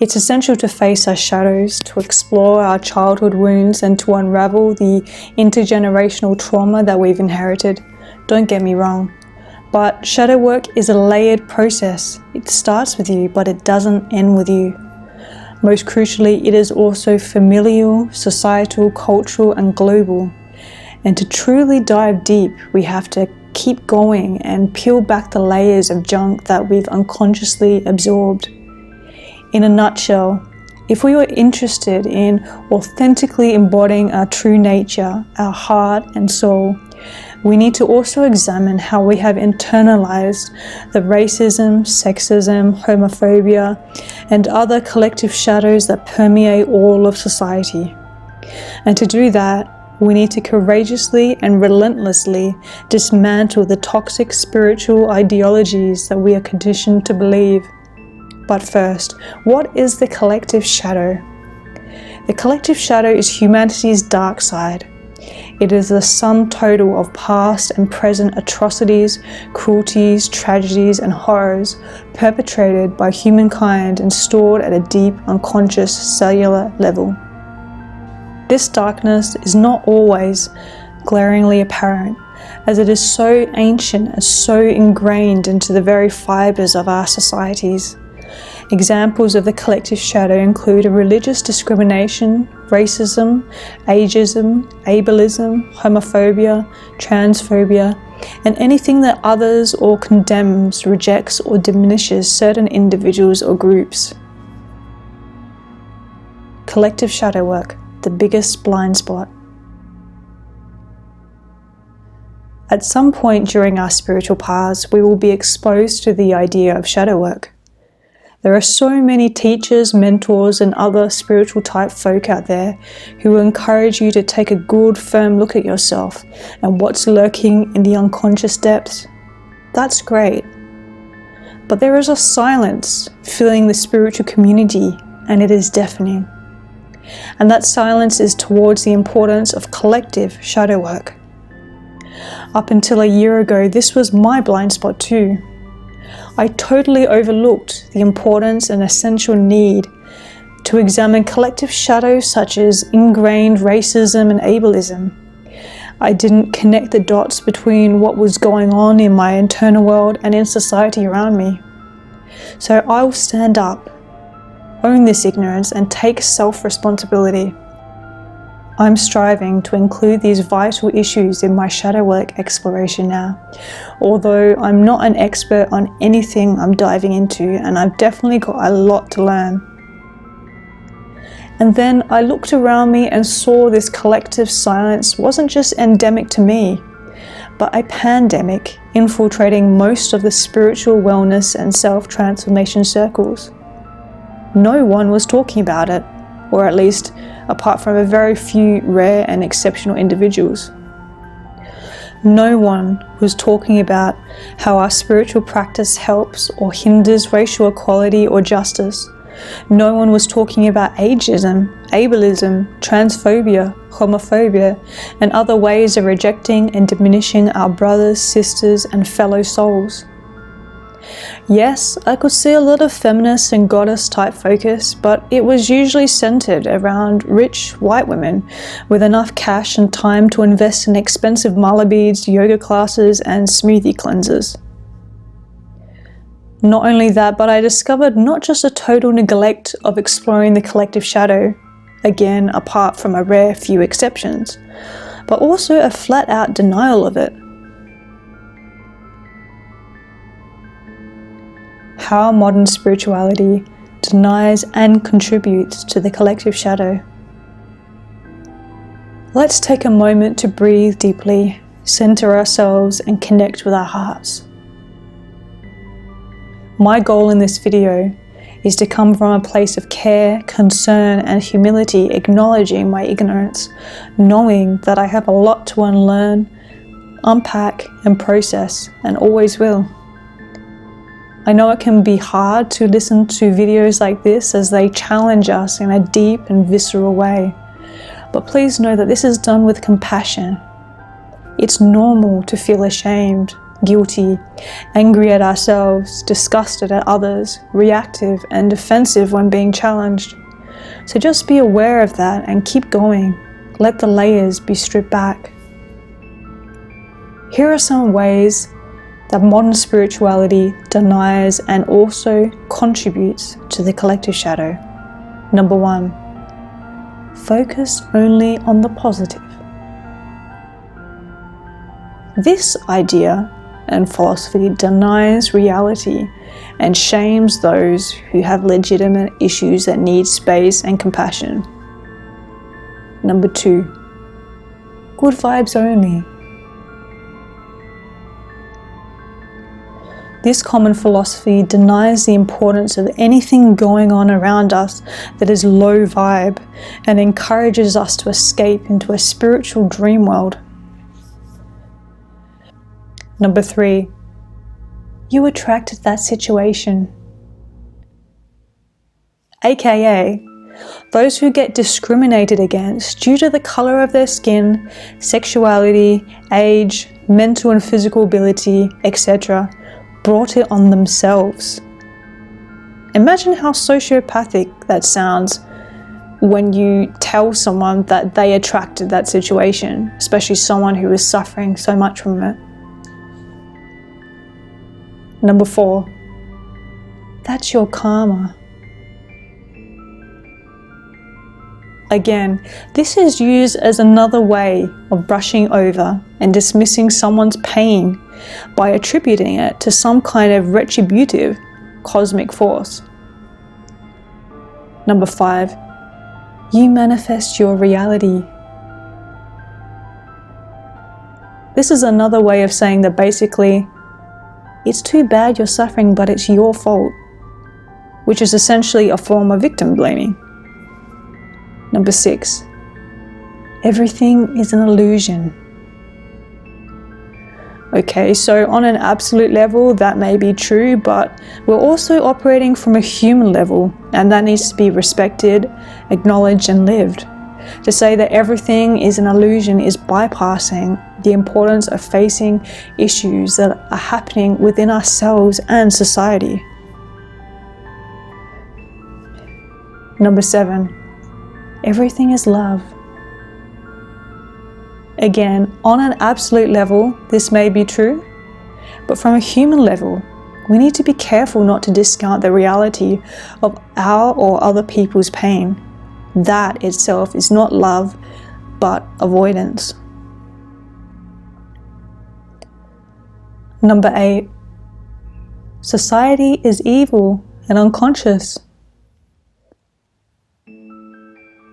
It's essential to face our shadows, to explore our childhood wounds, and to unravel the intergenerational trauma that we've inherited. Don't get me wrong, but shadow work is a layered process. It starts with you, but it doesn't end with you. Most crucially, it is also familial, societal, cultural, and global. And to truly dive deep, we have to keep going and peel back the layers of junk that we've unconsciously absorbed. In a nutshell, if we are interested in authentically embodying our true nature, our heart and soul, we need to also examine how we have internalized the racism, sexism, homophobia, and other collective shadows that permeate all of society. And to do that, we need to courageously and relentlessly dismantle the toxic spiritual ideologies that we are conditioned to believe. But first, what is the collective shadow? The collective shadow is humanity's dark side. It is the sum total of past and present atrocities, cruelties, tragedies, and horrors perpetrated by humankind and stored at a deep, unconscious cellular level. This darkness is not always glaringly apparent, as it is so ancient and so ingrained into the very fibers of our societies. Examples of the collective shadow include religious discrimination, racism, ageism, ableism, homophobia, transphobia, and anything that others or condemns, rejects, or diminishes certain individuals or groups. Collective shadow work, the biggest blind spot. At some point during our spiritual paths, we will be exposed to the idea of shadow work. There are so many teachers, mentors, and other spiritual type folk out there who will encourage you to take a good, firm look at yourself and what's lurking in the unconscious depths. That's great. But there is a silence filling the spiritual community, and it is deafening. And that silence is towards the importance of collective shadow work. Up until a year ago, this was my blind spot too. I totally overlooked the importance and essential need to examine collective shadows such as ingrained racism and ableism. I didn't connect the dots between what was going on in my internal world and in society around me. So I will stand up, own this ignorance, and take self-responsibility. I'm striving to include these vital issues in my shadow work exploration now, although I'm not an expert on anything I'm diving into, and I've definitely got a lot to learn. And then I looked around me and saw this collective silence wasn't just endemic to me, but a pandemic infiltrating most of the spiritual wellness and self-transformation circles. No one was talking about it, or at least apart from a very few rare and exceptional individuals. No one was talking about how our spiritual practice helps or hinders racial equality or justice. No one was talking about ageism, ableism, transphobia, homophobia, and other ways of rejecting and diminishing our brothers, sisters, and fellow souls. Yes, I could see a lot of feminist and goddess type focus, but it was usually centered around rich white women with enough cash and time to invest in expensive mala beads, yoga classes, and smoothie cleansers. Not only that, but I discovered not just a total neglect of exploring the collective shadow, again apart from a rare few exceptions, but also a flat out denial of it. How modern spirituality denies and contributes to the collective shadow. Let's take a moment to breathe deeply, center ourselves, and connect with our hearts. My goal in this video is to come from a place of care, concern, and humility, acknowledging my ignorance, knowing that I have a lot to unlearn, unpack, and process, and always will. I know it can be hard to listen to videos like this as they challenge us in a deep and visceral way, but please know that this is done with compassion. It's normal to feel ashamed, guilty, angry at ourselves, disgusted at others, reactive and defensive when being challenged. So just be aware of that and keep going. Let the layers be stripped back. Here are some ways that modern spirituality denies and also contributes to the collective shadow. Number 1, focus only on the positive. This idea and philosophy denies reality and shames those who have legitimate issues that need space and compassion. Number 2, good vibes only. This common philosophy denies the importance of anything going on around us that is low vibe and encourages us to escape into a spiritual dream world. Number 3, you attracted that situation. AKA, those who get discriminated against due to the color of their skin, sexuality, age, mental and physical ability, etc., brought it on themselves. Imagine how sociopathic that sounds when you tell someone that they attracted that situation, especially someone who is suffering so much from it. Number 4, that's your karma. Again, this is used as another way of brushing over and dismissing someone's pain by attributing it to some kind of retributive cosmic force. Number 5, you manifest your reality. This is another way of saying that basically, it's too bad you're suffering, but it's your fault, which is essentially a form of victim blaming. Number 6, everything is an illusion. Okay, so on an absolute level, that may be true, but we're also operating from a human level, and that needs to be respected, acknowledged, and lived. To say that everything is an illusion is bypassing the importance of facing issues that are happening within ourselves and society. Number 7, everything is love. Again, on an absolute level, this may be true, but from a human level, we need to be careful not to discount the reality of our or other people's pain. That itself is not love, but avoidance. Number 8, society is evil and unconscious.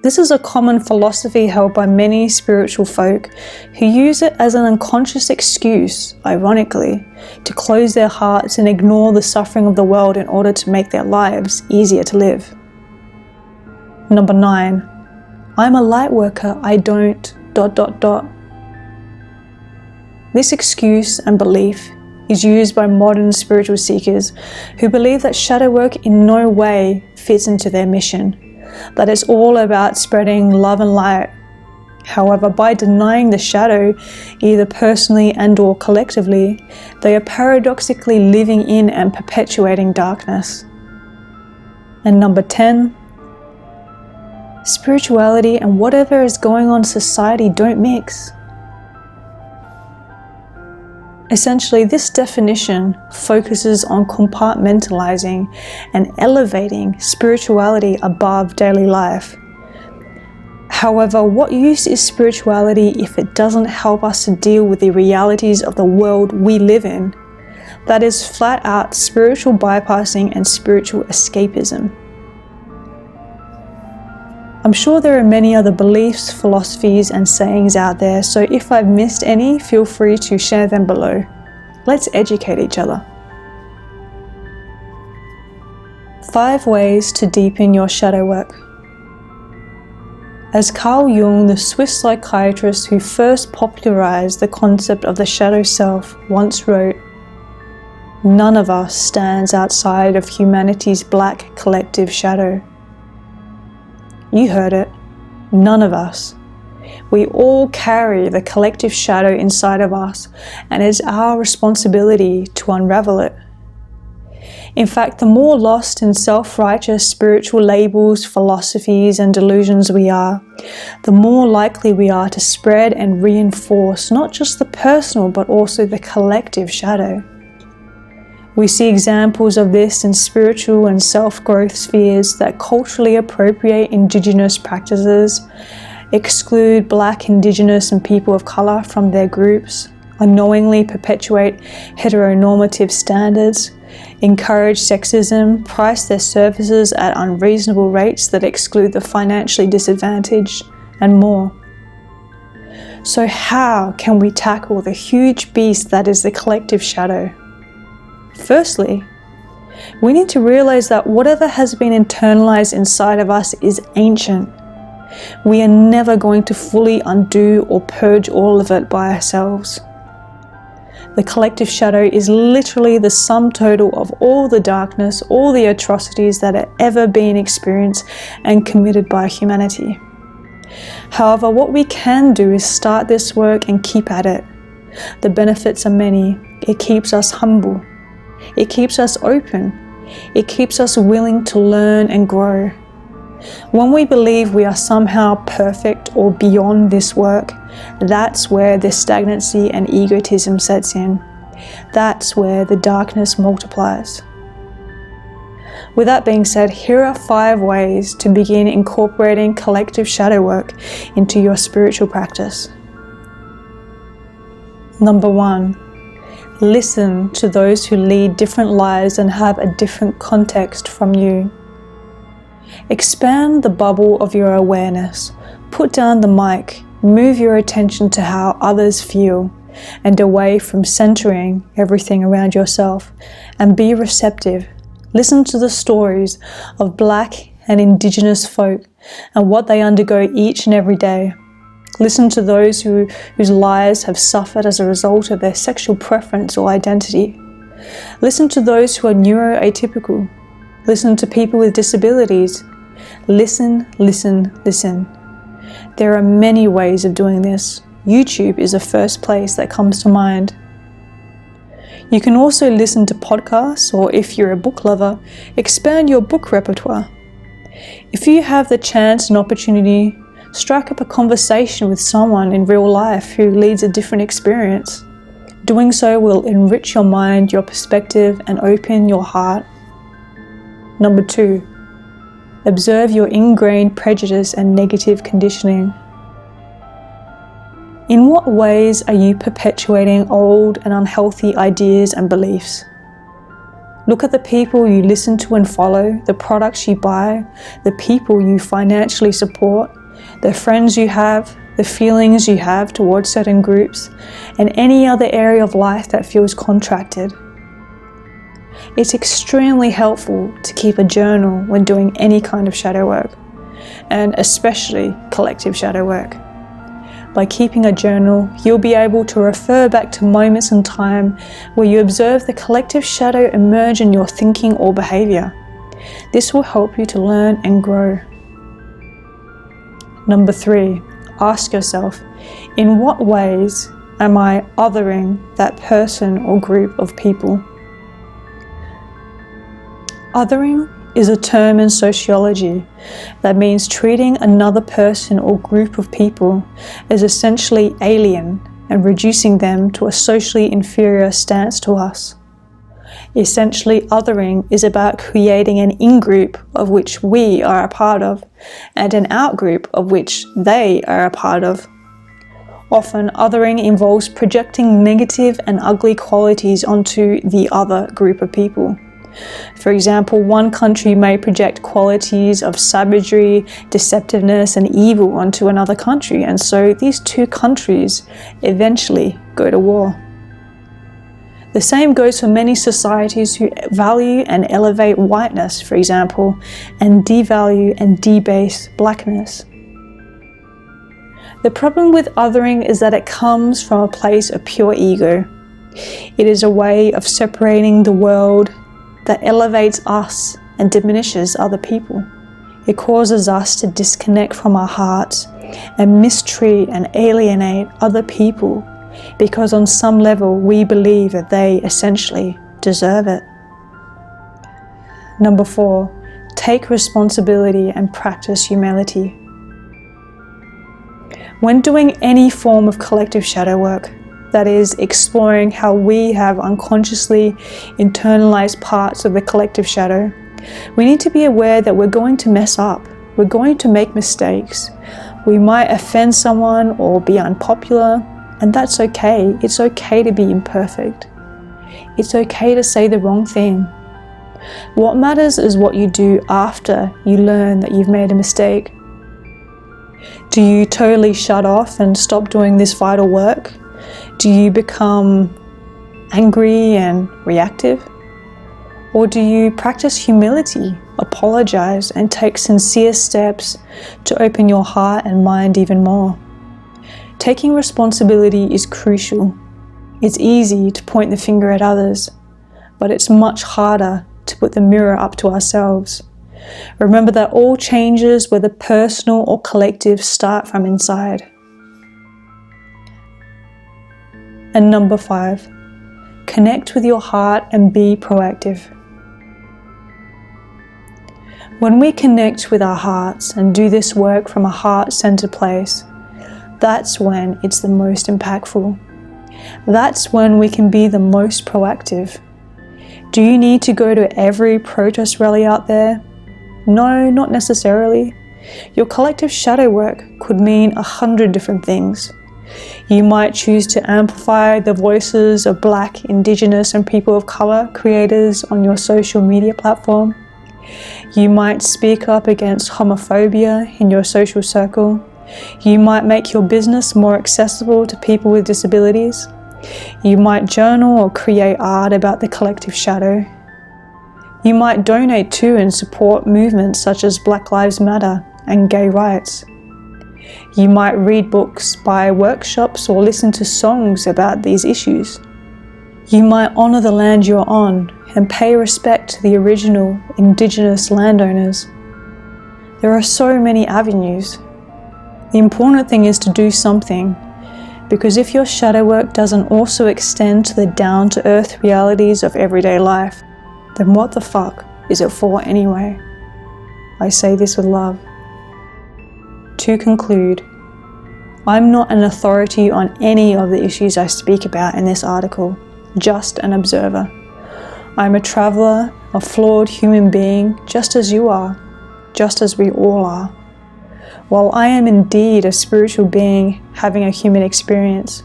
This is a common philosophy held by many spiritual folk who use it as an unconscious excuse, ironically, to close their hearts and ignore the suffering of the world in order to make their lives easier to live. Number 9, I'm a light worker, I don't... This excuse and belief is used by modern spiritual seekers who believe that shadow work in no way fits into their mission, that it's all about spreading love and light. However, by denying the shadow, either personally and or collectively, they are paradoxically living in and perpetuating darkness. And number 10, spirituality and whatever is going on in society don't mix. Essentially, this definition focuses on compartmentalizing and elevating spirituality above daily life. However, what use is spirituality if it doesn't help us to deal with the realities of the world we live in? That is flat out spiritual bypassing and spiritual escapism. I'm sure there are many other beliefs, philosophies, and sayings out there, so if I've missed any, feel free to share them below. Let's educate each other. 5 ways to deepen your shadow work. As Carl Jung, the Swiss psychiatrist who first popularized the concept of the shadow self, once wrote, "None of us stands outside of humanity's black collective shadow." You heard it, none of us. We all carry the collective shadow inside of us, and it's our responsibility to unravel it. In fact, the more lost in self-righteous spiritual labels, philosophies, and delusions we are, the more likely we are to spread and reinforce not just the personal but also the collective shadow. We see examples of this in spiritual and self-growth spheres that culturally appropriate Indigenous practices, exclude Black, Indigenous, and people of colour from their groups, unknowingly perpetuate heteronormative standards, encourage sexism, price their services at unreasonable rates that exclude the financially disadvantaged, and more. So how can we tackle the huge beast that is the collective shadow? Firstly, we need to realize that whatever has been internalized inside of us is ancient. We are never going to fully undo or purge all of it by ourselves. The collective shadow is literally the sum total of all the darkness, all the atrocities that have ever been experienced and committed by humanity. However, what we can do is start this work and keep at it. The benefits are many. It keeps us humble. It keeps us open. It keeps us willing to learn and grow. When we believe we are somehow perfect or beyond this work, that's where the stagnancy and egotism sets in. That's where the darkness multiplies. With that being said, here are 5 ways to begin incorporating collective shadow work into your spiritual practice. Number 1. Listen to those who lead different lives and have a different context from you. Expand the bubble of your awareness. Put down the mic. Move your attention to how others feel and away from centering everything around yourself, and be receptive. Listen to the stories of Black and Indigenous folk and what they undergo each and every day. Listen to those whose lives have suffered as a result of their sexual preference or identity. Listen to those who are neuroatypical. Listen to people with disabilities. Listen, listen, listen. There are many ways of doing this. YouTube is the first place that comes to mind. You can also listen to podcasts, or if you're a book lover, expand your book repertoire. If you have the chance and opportunity, strike up a conversation with someone in real life who leads a different experience. Doing so will enrich your mind, your perspective, and open your heart. Number 2, observe your ingrained prejudice and negative conditioning. In what ways are you perpetuating old and unhealthy ideas and beliefs? Look at the people you listen to and follow, the products you buy, the people you financially support, the friends you have, the feelings you have towards certain groups, and any other area of life that feels contracted. It's extremely helpful to keep a journal when doing any kind of shadow work, and especially collective shadow work. By keeping a journal, you'll be able to refer back to moments in time where you observe the collective shadow emerge in your thinking or behavior. This will help you to learn and grow. Number 3, ask yourself, in what ways am I othering that person or group of people? Othering is a term in sociology that means treating another person or group of people as essentially alien and reducing them to a socially inferior stance to us. Essentially, othering is about creating an in-group of which we are a part of and an out-group of which they are a part of. Often, othering involves projecting negative and ugly qualities onto the other group of people. For example, one country may project qualities of savagery, deceptiveness, and evil onto another country, and so these 2 countries eventually go to war. The same goes for many societies who value and elevate whiteness, for example, and devalue and debase blackness. The problem with othering is that it comes from a place of pure ego. It is a way of separating the world that elevates us and diminishes other people. It causes us to disconnect from our hearts and mistreat and alienate other people because on some level we believe that they essentially deserve it. Number 4, take responsibility and practice humility. When doing any form of collective shadow work, that is, exploring how we have unconsciously internalized parts of the collective shadow, we need to be aware that we're going to mess up. We're going to make mistakes. We might offend someone or be unpopular, and that's okay. It's okay to be imperfect. It's okay to say the wrong thing. What matters is what you do after you learn that you've made a mistake. Do you totally shut off and stop doing this vital work? Do you become angry and reactive? Or do you practice humility, apologize, and take sincere steps to open your heart and mind even more? Taking responsibility is crucial. It's easy to point the finger at others, but it's much harder to put the mirror up to ourselves. Remember that all changes, whether personal or collective, start from inside. And number 5, connect with your heart and be proactive. When we connect with our hearts and do this work from a heart-centered place, that's when it's the most impactful. That's when we can be the most proactive. Do you need to go to every protest rally out there? No, not necessarily. Your collective shadow work could mean 100 different things. You might choose to amplify the voices of Black, Indigenous, and people of color creators on your social media platform. You might speak up against homophobia in your social circle. You might make your business more accessible to people with disabilities. You might journal or create art about the collective shadow. You might donate to and support movements such as Black Lives Matter and gay rights. You might read books, buy workshops, or listen to songs about these issues. You might honor the land you're on and pay respect to the original Indigenous landowners. There are so many avenues. The important thing is to do something, because if your shadow work doesn't also extend to the down-to-earth realities of everyday life, then what the fuck is it for anyway? I say this with love. To conclude, I'm not an authority on any of the issues I speak about in this article, just an observer. I'm a traveler, a flawed human being, just as you are, just as we all are. While I am indeed a spiritual being having a human experience,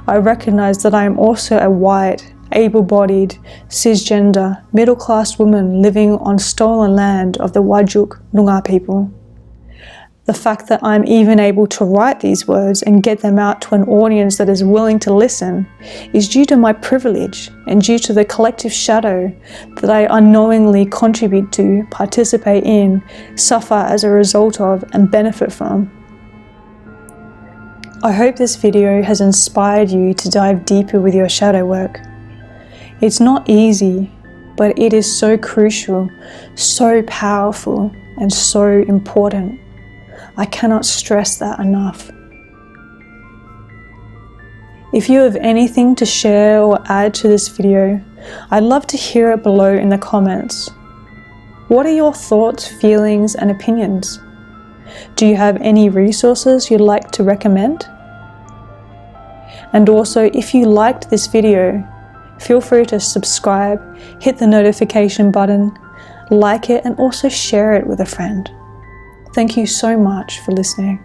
I recognize that I am also a white, able-bodied, cisgender, middle-class woman living on stolen land of the Whadjuk Noongar people. The fact that I'm even able to write these words and get them out to an audience that is willing to listen is due to my privilege and due to the collective shadow that I unknowingly contribute to, participate in, suffer as a result of, and benefit from. I hope this video has inspired you to dive deeper with your shadow work. It's not easy, but it is so crucial, so powerful, and so important. I cannot stress that enough. If you have anything to share or add to this video, I'd love to hear it below in the comments. What are your thoughts, feelings, and opinions? Do you have any resources you'd like to recommend? And also, if you liked this video, feel free to subscribe, hit the notification button, like it, and also share it with a friend. Thank you so much for listening.